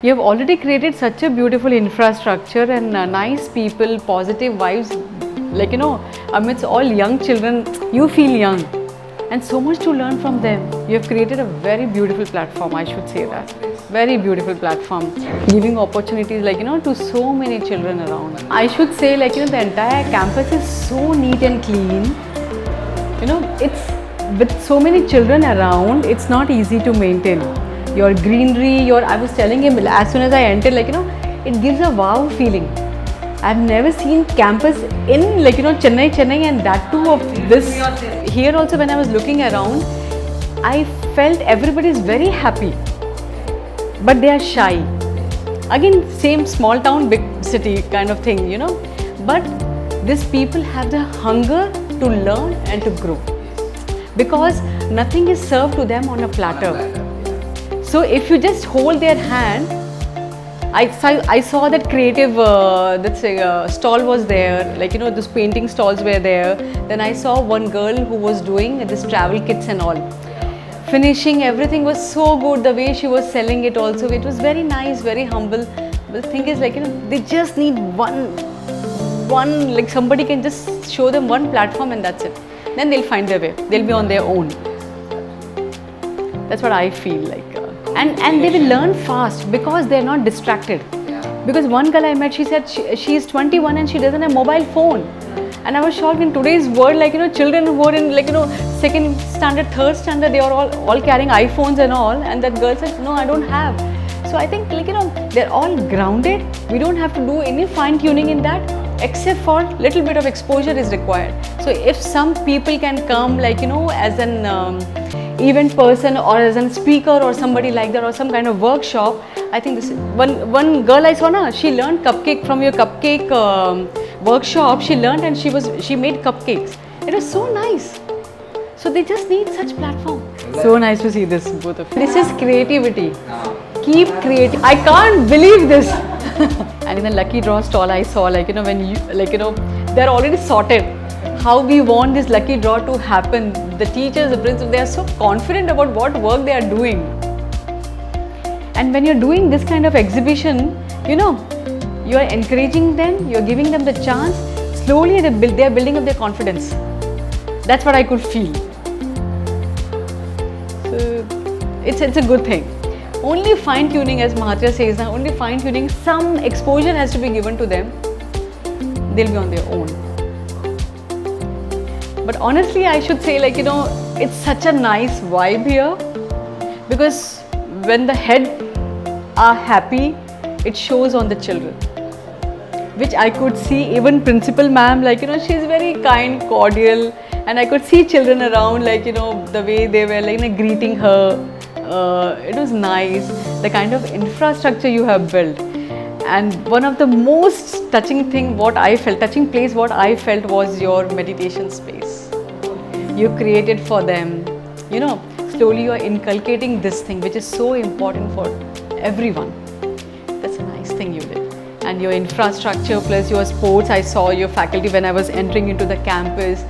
You have already created such a beautiful infrastructure and nice people, positive vibes. Like, amidst all young children, you feel young and so much to learn from them. You have created a very beautiful platform, I should say that. Very beautiful platform, giving opportunities to so many children around. I should say the entire campus is so neat and clean. It's with so many children around, it's not easy to maintain. Your greenery, I was telling him as soon as I entered, it gives a wow feeling. I've never seen campus in Chennai, and that too of this. Here also when I was looking around, I felt everybody is very happy, but they are shy. Again, same small town, big city kind of thing, But these people have the hunger to learn and to grow, because nothing is served to them on a platter. So if you just hold their hand, I saw that creative stall was there, those painting stalls were there. Then I saw one girl who was doing this travel kits and all. Finishing, everything was so good, the way she was selling it also, it was very nice, very humble. The thing is they just need one somebody can just show them one platform and that's it. Then they'll find their way, they'll be on their own. That's what I feel like. And they will learn fast because they're not distracted. Because one girl I met, she said she is 21 and she doesn't have mobile phone. And I was shocked in today's world, children who are in second standard, third standard, they are all carrying iPhones and all. And that girl said, no, I don't have. So I think they're all grounded. We don't have to do any fine tuning in that, except for little bit of exposure is required. So if some people can come as an event person or as a speaker or somebody like that, or some kind of workshop, I think this one girl I saw, she learned cupcake from your cupcake workshop. She learned and she made cupcakes. It was so nice. So they just need such platform. So nice to see this, both of you. This is creativity. Keep creating. I can't believe this. And in the lucky draw stall I saw when you they're already sorted. How we want this lucky draw to happen. The teachers, the principals, they are so confident about what work they are doing. And when you're doing this kind of exhibition, you are encouraging them, you're giving them the chance. Slowly they are building up their confidence. That's what I could feel. So it's a good thing. Only fine tuning, as Mahatria says now, only fine tuning, some exposure has to be given to them. They'll be on their own. But honestly, I should say it's such a nice vibe here, because when the head are happy, it shows on the children, which I could see. Even principal ma'am, she's very kind, cordial, and I could see children around, the way they were greeting her. It was nice, the kind of infrastructure you have built. And one of the most touching place what I felt was your meditation space. You created for them. Slowly you are inculcating this thing, which is so important for everyone. That's a nice thing you did. And your infrastructure plus your sports, I saw your faculty when I was entering into the campus.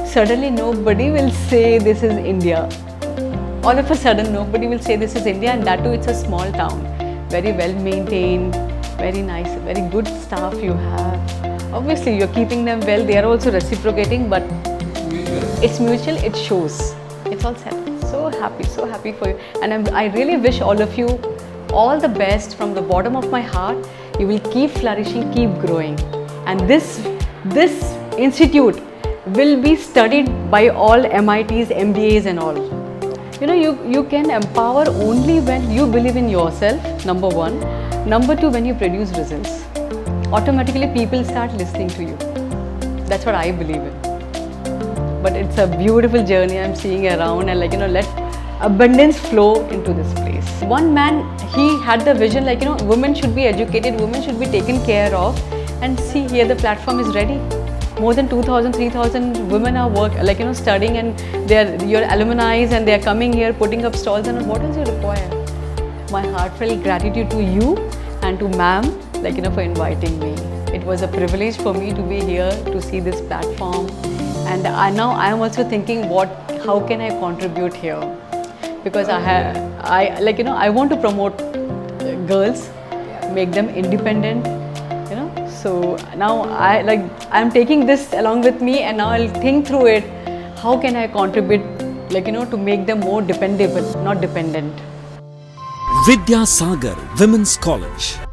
Suddenly nobody will say this is India. All of a sudden nobody will say this is India, and that too it's a small town. Very well maintained, very nice, very good staff you have. Obviously you're keeping them well, they are also reciprocating, but it's mutual, it shows. It's all set. So happy for you. And I really wish all of you all the best from the bottom of my heart. You will keep flourishing, keep growing. And this institute will be studied by all MITs, MBAs and all. You can empower only when you believe in yourself, number one. Number two, when you produce results. Automatically people start listening to you. That's what I believe in. But it's a beautiful journey I'm seeing around, and let abundance flow into this place. One man, he had the vision women should be educated, women should be taken care of, and see here the platform is ready. More than 2,000, 3,000 women are studying, and they are your alumni, and they are coming here, putting up stalls, and what else you require? My heartfelt gratitude to you and to ma'am, for inviting me. It was a privilege for me to be here to see this platform. And now I am also thinking how can I contribute here, because I want to promote girls make them independent, you know. So now I'm taking this along with me, and now I'll think through it. How can I contribute, to make them more dependable, not dependent. Vidya Sagar Women's College.